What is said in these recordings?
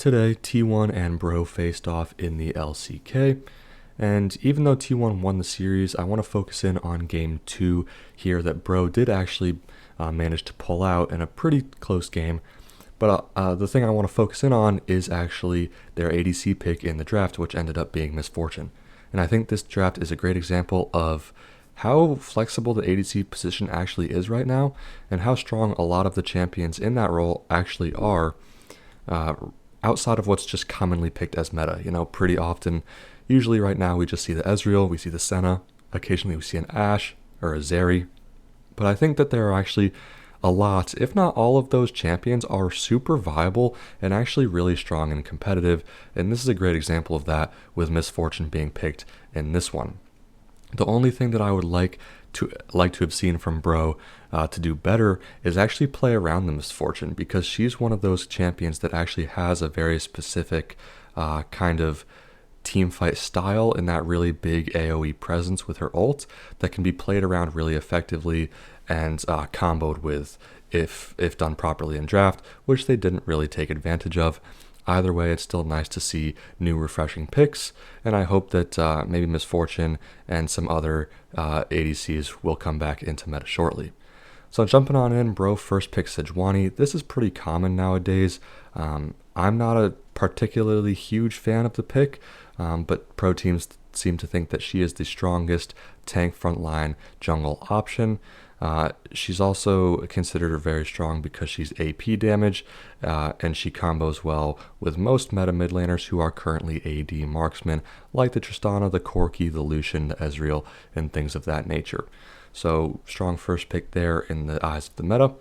Today, T1 and Bro faced off in the LCK, and even though T1 won the series, I want to focus in on Game 2 here that Bro did actually manage to pull out in a pretty close game. But the thing I want to focus in on is actually their ADC pick in the draft, which ended up being Miss Fortune. And I think this draft is a great example of how flexible the ADC position actually is right now, and how strong a lot of the champions in that role actually are, outside of what's just commonly picked as meta. Pretty often, usually right now, we just see the Ezreal, we see the Senna, occasionally we see an Ashe or a Zeri. But I think that there are actually a lot, if not all of those champions are super viable and actually really strong and competitive, and this is a great example of that with Miss Fortune being picked in this one. The only thing that I would like to have seen from Bro to do better is actually play around the Miss Fortune, because she's one of those champions that actually has a very specific kind of team fight style in that really big AoE presence with her ult that can be played around really effectively and comboed with if done properly in draft, which they didn't really take advantage of. Either way, it's still nice to see new refreshing picks, and I hope that maybe Miss Fortune and some other ADCs will come back into meta shortly. So jumping on in, Bro first pick Sejuani. This is pretty common nowadays. I'm not a particularly huge fan of the pick, but pro teams seem to think that she is the strongest tank frontline jungle option. She's also considered very strong because she's AP damage, and she combos well with most meta mid laners who are currently AD marksmen, like the Tristana, the Corki, the Lucian, the Ezreal, and things of that nature. So strong first pick there in the eyes of the meta.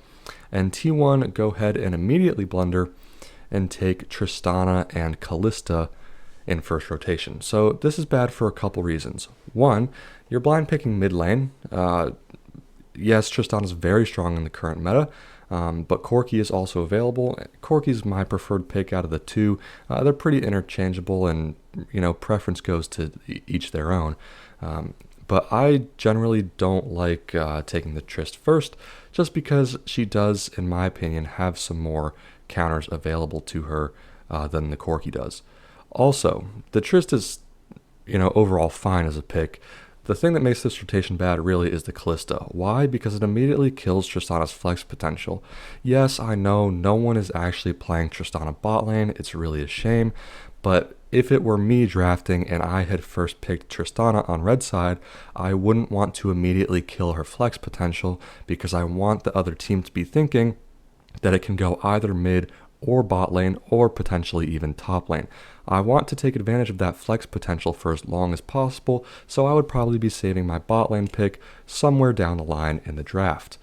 And T1 go ahead and immediately blunder and take Tristana and Kalista in first rotation. So this is bad for a couple reasons. One, you're blind picking mid lane. Yes, Tristana is very strong in the current meta, but Corki is also available. Corki's my preferred pick out of the two. They're pretty interchangeable, and preference goes to each their own. But I generally don't like taking the Trist first, just because she does, in my opinion, have some more counters available to her than the Corki does. Also, the Trist is, overall fine as a pick. The thing that makes this rotation bad really is the Kalista. Why? Because it immediately kills Tristana's flex potential. Yes, I know no one is actually playing Tristana bot lane. It's really a shame. But if it were me drafting and I had first picked Tristana on red side, I wouldn't want to immediately kill her flex potential, because I want the other team to be thinking that it can go either mid or bot lane, or potentially even top lane. I want to take advantage of that flex potential for as long as possible, so I would probably be saving my bot lane pick somewhere down the line in the draft.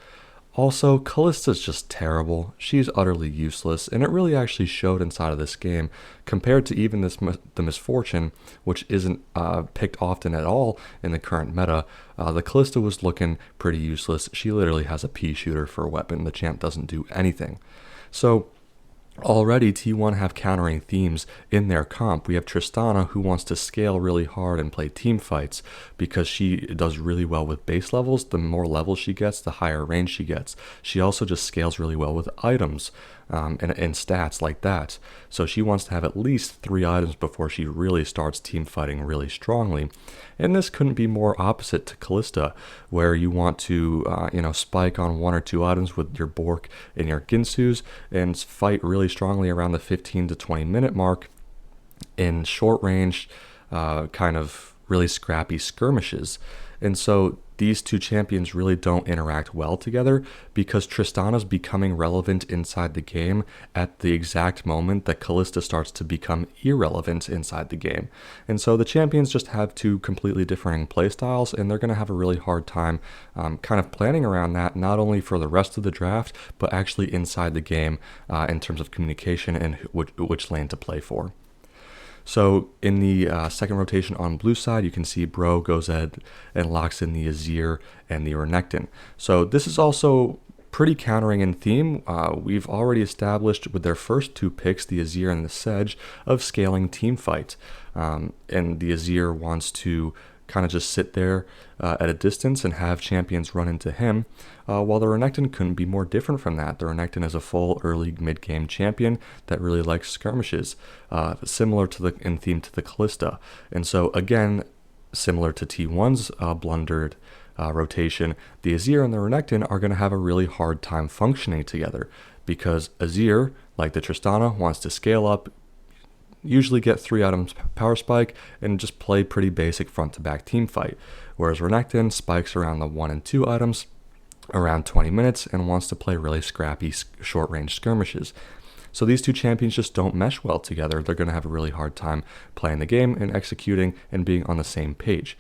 Also, Kalista's just terrible. She's utterly useless, and it really actually showed inside of this game, compared to even the Miss Fortune, which isn't picked often at all in the current meta. The Kalista was looking pretty useless. She literally has a pea shooter for a weapon. The champ doesn't do anything. So already T1 have countering themes in their comp. We have Tristana, who wants to scale really hard and play team fights because she does really well with base levels. The more levels she gets, the higher range she gets. She also just scales really well with items and stats like that. So she wants to have at least 3 items before she really starts team fighting really strongly. And this couldn't be more opposite to Kalista, where you want to spike on 1 or 2 items with your Bork and your Ginsus and fight really strongly around the 15 to 20 minute mark in short range, kind of really scrappy skirmishes. And so these two champions really don't interact well together, because Tristana's becoming relevant inside the game at the exact moment that Kalista starts to become irrelevant inside the game. And so the champions just have two completely differing playstyles, and they're going to have a really hard time kind of planning around that, not only for the rest of the draft, but actually inside the game in terms of communication and which lane to play for. So in the second rotation on blue side, you can see Bro goes ahead and locks in the Azir and the Renekton. So this is also pretty countering in theme. We've already established with their first 2 picks, the Azir and the Sedge, of scaling team fight. And the Azir wants to kind of just sit there at a distance and have champions run into him, while the Renekton couldn't be more different from that. The Renekton is a full early mid-game champion that really likes skirmishes, similar to in theme to the Kalista. And so again, similar to T1's blundered rotation, the Azir and the Renekton are going to have a really hard time functioning together, because Azir, like the Tristana, wants to scale up, usually get 3 items power spike, and just play pretty basic front to back team fight. Whereas Renekton spikes around the 1 and 2 items around 20 minutes and wants to play really scrappy short range skirmishes. So these two champions just don't mesh well together. They're going to have a really hard time playing the game and executing and being on the same page.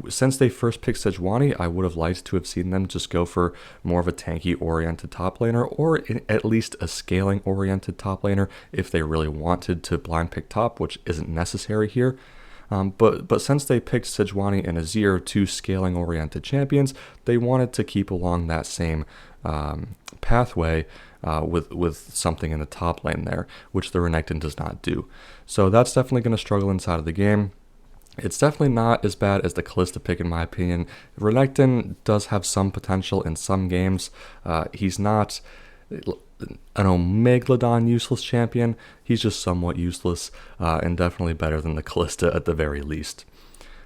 Since they first picked Sejuani, I would have liked to have seen them just go for more of a tanky-oriented top laner, or at least a scaling-oriented top laner if they really wanted to blind pick top, which isn't necessary here. But since they picked Sejuani and Azir, two scaling-oriented champions, they wanted to keep along that same pathway with something in the top lane there, which the Renekton does not do. So that's definitely going to struggle inside of the game. It's definitely not as bad as the Kalista pick, in my opinion. Renekton does have some potential in some games. He's not an Omegalodon useless champion. He's just somewhat useless, and definitely better than the Kalista at the very least.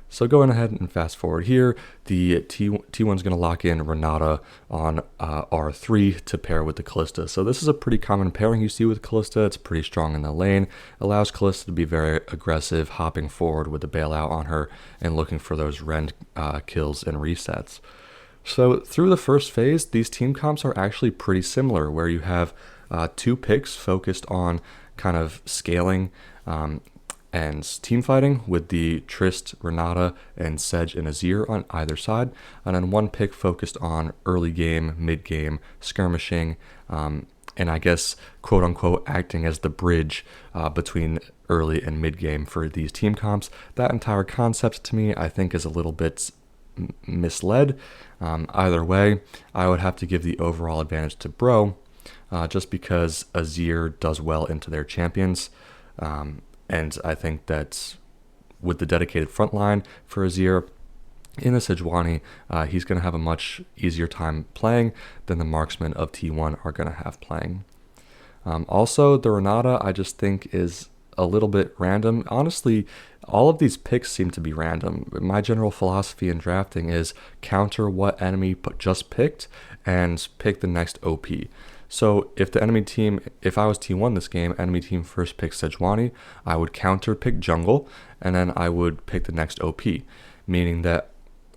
So going ahead and fast forward here, the T1's going to lock in Renata on R3 to pair with the Kalista. So this is a pretty common pairing you see with Kalista. It's pretty strong in the lane, allows Kalista to be very aggressive, hopping forward with the bailout on her and looking for those rend kills and resets. So through the first phase, these team comps are actually pretty similar, where you have 2 picks focused on kind of scaling and team fighting, with the Trist, Renata, and Sedge and Azir on either side, and then 1 pick focused on early game, mid game, skirmishing, and I guess quote unquote acting as the bridge between early and mid game for these team comps. That entire concept to me, I think, is a little bit misled. Either way, I would have to give the overall advantage to Bro, just because Azir does well into their champions. And I think that with the dedicated front line for Azir in the Sejuani, he's going to have a much easier time playing than the marksmen of T1 are going to have playing. Also, the Renata, I just think, is a little bit random. Honestly, all of these picks seem to be random. My general philosophy in drafting is counter what enemy just picked and pick the next OP. So if the enemy team, if I was T1 this game, enemy team first picked Sejuani, I would counter pick jungle, and then I would pick the next OP, meaning that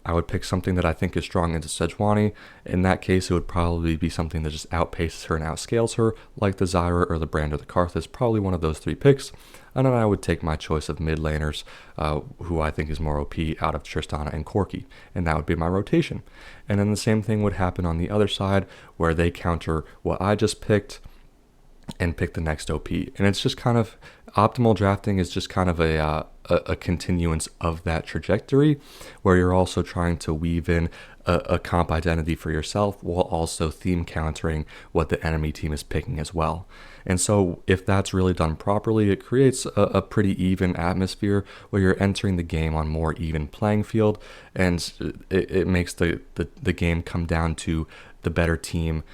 I would pick something that I think is strong into Sejuani. In that case, it would probably be something that just outpaces her and outscales her, like the Zyra or the Brand or the Karthus, probably one of those 3 picks. And then I would take my choice of mid laners, who I think is more OP out of Tristana and Corki, and that would be my rotation. And then the same thing would happen on the other side, where they counter what I just picked and pick the next OP. And it's just kind of, optimal drafting is just kind of a continuance of that trajectory, where you're also trying to weave in a comp identity for yourself while also theme countering what the enemy team is picking as well. And so if that's really done properly, it creates a pretty even atmosphere where you're entering the game on more even playing field, and it makes the game come down to the better team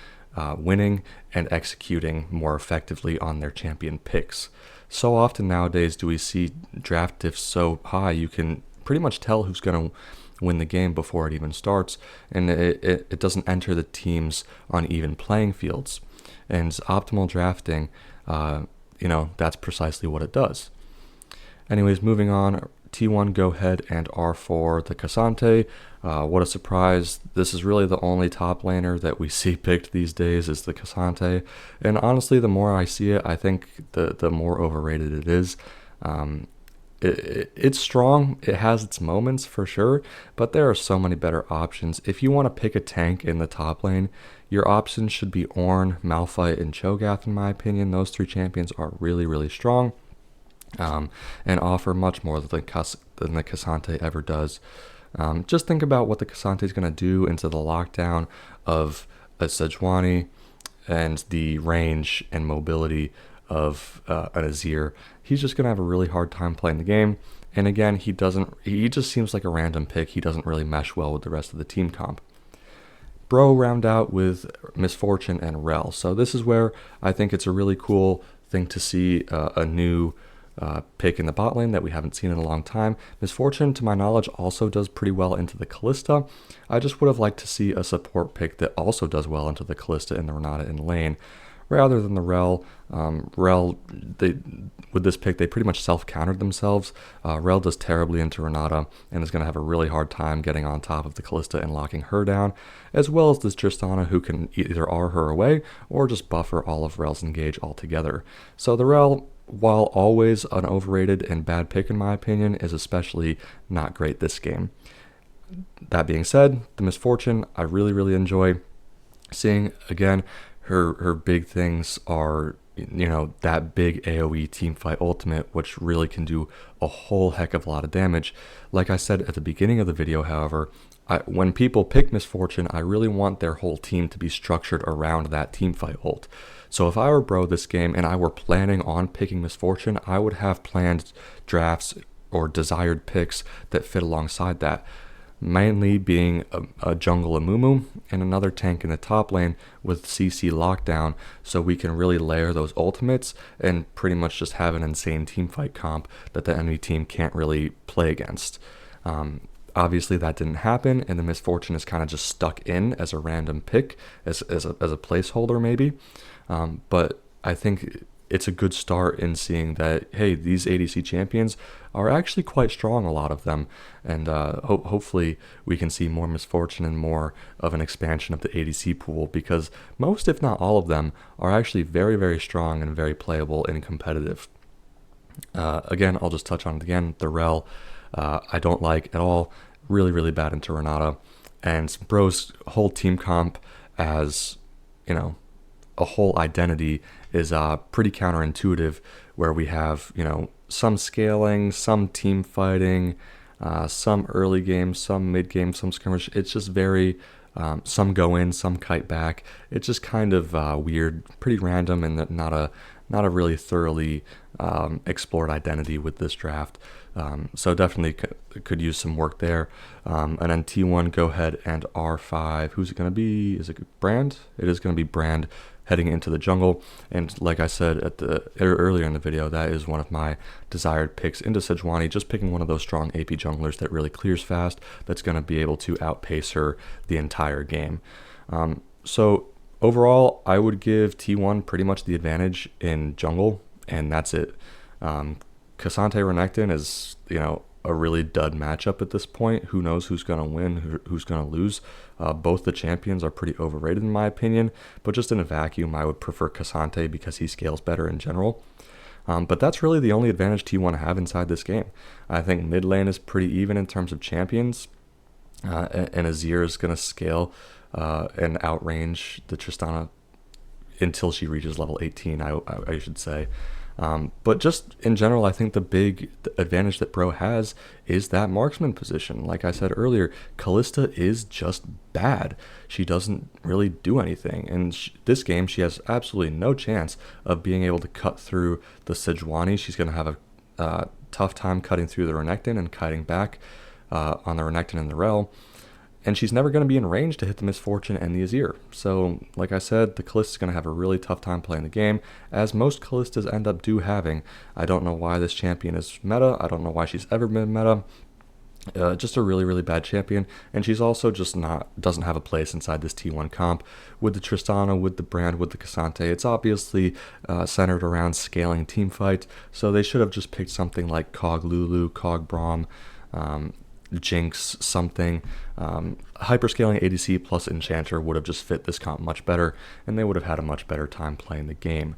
winning and executing more effectively on their champion picks. So often nowadays do we see draft diffs so high you can pretty much tell who's going to win the game before it even starts, and it doesn't enter the teams on even playing fields. And optimal drafting, that's precisely what it does. Anyways, moving on, T1 go ahead and R4 the Cassante. What a surprise. This is really the only top laner that we see picked these days is the Cassante. And honestly, the more I see it, I think the more overrated it is. It's strong. It has its moments for sure, but there are so many better options. If you want to pick a tank in the top lane, your options should be Ornn, Malphite, and Cho'Gath, in my opinion. Those 3 champions are really, really strong. And offer much more than the Cassante ever does. Just think about what the Cassante is going to do into the lockdown of a Sejuani and the range and mobility of an Azir, he's just going to have a really hard time playing the game. And again, he just seems like a random pick. He doesn't really mesh well with the rest of the team comp. Bro round out with Miss Fortune and Rel. So this is where I think it's a really cool thing to see a new pick in the bot lane that we haven't seen in a long time. Miss Fortune, to my knowledge, also does pretty well into the Kalista. I just would have liked to see a support pick that also does well into the Kalista and the Renata in lane, rather than the Rel. With this pick, they pretty much self-countered themselves. Rel does terribly into Renata and is going to have a really hard time getting on top of the Kalista and locking her down, as well as this Tristana, who can either R her away or just buffer all of Rel's engage altogether. So the Rel, while always an overrated and bad pick in my opinion, is especially not great this game. That being said, the Miss Fortune, I really enjoy seeing. Again, her big things are, that big AoE teamfight ultimate, which really can do a whole heck of a lot of damage. Like I said at the beginning of the video, however, when people pick Miss Fortune, I really want their whole team to be structured around that teamfight ult. So if I were Bro this game and I were planning on picking Miss Fortune, I would have planned drafts or desired picks that fit alongside that. Mainly being a jungle Amumu and another tank in the top lane with CC lockdown, so we can really layer those ultimates and pretty much just have an insane teamfight comp that the enemy team can't really play against. Obviously that didn't happen, and the Miss Fortune is kind of just stuck in as a random pick, as a placeholder maybe. But I think it's a good start in seeing that, hey, these ADC champions are actually quite strong, a lot of them, and hopefully we can see more Miss Fortune and more of an expansion of the ADC pool, because most, if not all of them, are actually very strong and very playable and competitive. Again, I'll just touch on it again. The Rel, I don't like at all. Really bad into Renata, and Bro's whole team comp as, a whole identity is pretty counterintuitive, where we have, some scaling, some team fighting, some early game, some mid game, some skirmish. It's just very, some go in, some kite back. It's just kind of weird, pretty random, and not a really thoroughly explored identity with this draft. So definitely could use some work there. And then T1, go ahead and R5. Who's it going to be? Is it Brand? It is going to be Brand, heading into the jungle. And like I said earlier in the video, that is one of my desired picks into Sejuani, just picking one of those strong AP junglers that really clears fast, that's going to be able to outpace her the entire game. So overall, I would give T1 pretty much the advantage in jungle, and that's it. Cassante Renekton is, a really dud matchup at this point. Who knows who's going to win, who's going to lose. Both the champions are pretty overrated in my opinion, but just in a vacuum, I would prefer Cassante because he scales better in general. But that's really the only advantage T1 have inside this game. I think mid lane is pretty even in terms of champions, and Azir is going to scale and outrange the Tristana until she reaches level 18, I should say. But just in general, I think the big advantage that Bro has is that marksman position. Like I said earlier, Kalista is just bad. She doesn't really do anything. And this game, she has absolutely no chance of being able to cut through the Sejuani. She's going to have a tough time cutting through the Renekton and kiting back on the Renekton and the Rel. And she's never going to be in range to hit the Miss Fortune and the Azir. So, like I said, the Kalista is going to have a really tough time playing the game, as most Kalistas end up having. I don't know why this champion is meta. I don't know why she's ever been meta. Just a really bad champion, and she's also just doesn't have a place inside this T1 comp. With the Tristana, with the Brand, with the Cassante, it's obviously centered around scaling teamfight, so they should have just picked something like Cog Lulu, Cog Braum, Jinx, something. Hyperscaling ADC plus Enchanter would have just fit this comp much better, and they would have had a much better time playing the game.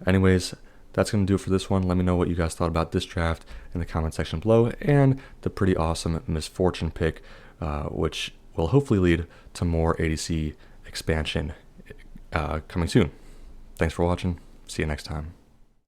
Anyways, that's going to do it for this one. Let me know what you guys thought about this draft in the comment section below, and the pretty awesome Miss Fortune pick, which will hopefully lead to more ADC expansion coming soon. Thanks for watching. See you next time.